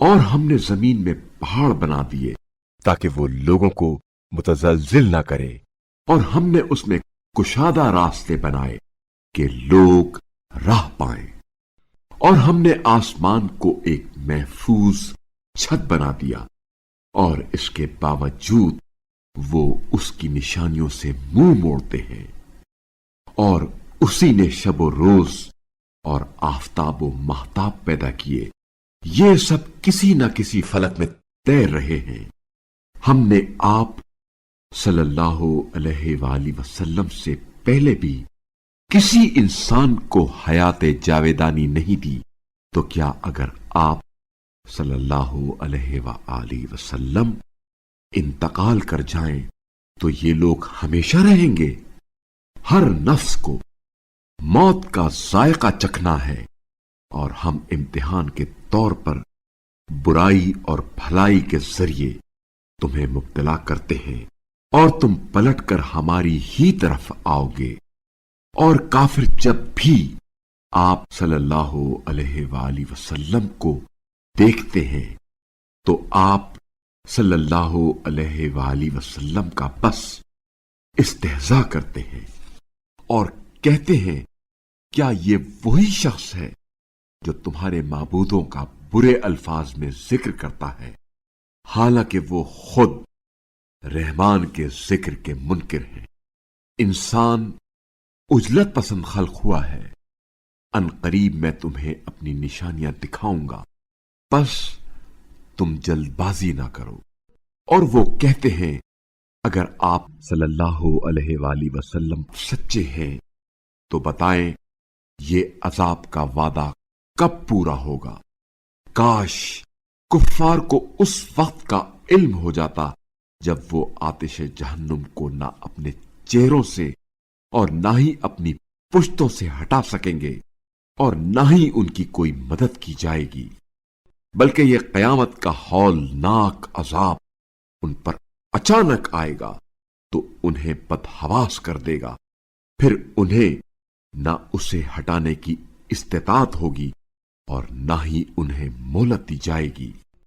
اور ہم نے زمین میں پہاڑ بنا دیے تاکہ وہ لوگوں کو متزلزل نہ کرے، اور ہم نے اس میں کشادہ راستے بنائے کہ لوگ راہ پائیں، اور ہم نے آسمان کو ایک محفوظ چھت بنا دیا، اور اس کے باوجود وہ اس کی نشانیوں سے منہ موڑتے ہیں۔ اور اسی نے شب و روز اور آفتاب و مہتاب پیدا کیے، یہ سب کسی نہ کسی فلک میں تیر رہے ہیں۔ ہم نے آپ صلی اللہ علیہ وآلہ وسلم سے پہلے بھی کسی انسان کو حیات جاویدانی نہیں دی، تو کیا اگر آپ صلی اللہ علیہ وآلہ وسلم انتقال کر جائیں تو یہ لوگ ہمیشہ رہیں گے؟ ہر نفس کو موت کا ذائقہ چکھنا ہے، اور ہم امتحان کے طور پر برائی اور بھلائی کے ذریعے تمہیں مبتلا کرتے ہیں، اور تم پلٹ کر ہماری ہی طرف آؤ گے۔ اور کافر جب بھی آپ صلی اللہ علیہ وآلہ وسلم کو دیکھتے ہیں تو آپ صلی اللہ علیہ وآلہ وسلم کا بس استہزاء کرتے ہیں اور کہتے ہیں، کیا یہ وہی شخص ہے جو تمہارے معبودوں کا برے الفاظ میں ذکر کرتا ہے، حالانکہ وہ خود رحمان کے ذکر کے منکر ہیں۔ انسان عجلت پسند خلق ہوا ہے، ان قریب میں تمہیں اپنی نشانیاں دکھاؤں گا، بس تم جلد بازی نہ کرو۔ اور وہ کہتے ہیں، اگر آپ صلی اللہ علیہ وآلہ وسلم سچے ہیں تو بتائیں یہ عذاب کا وعدہ کب پورا ہوگا؟ کاش کفار کو اس وقت کا علم ہو جاتا جب وہ آتش جہنم کو نہ اپنے چہروں سے اور نہ ہی اپنی پشتوں سے ہٹا سکیں گے، اور نہ ہی ان کی کوئی مدد کی جائے گی، بلکہ یہ قیامت کا ہولناک عذاب ان پر اچانک آئے گا تو انہیں بدحواس کر دے گا، پھر انہیں نہ اسے ہٹانے کی استطاعت ہوگی اور نہ ہی انہیں مہلت دی جائے گی۔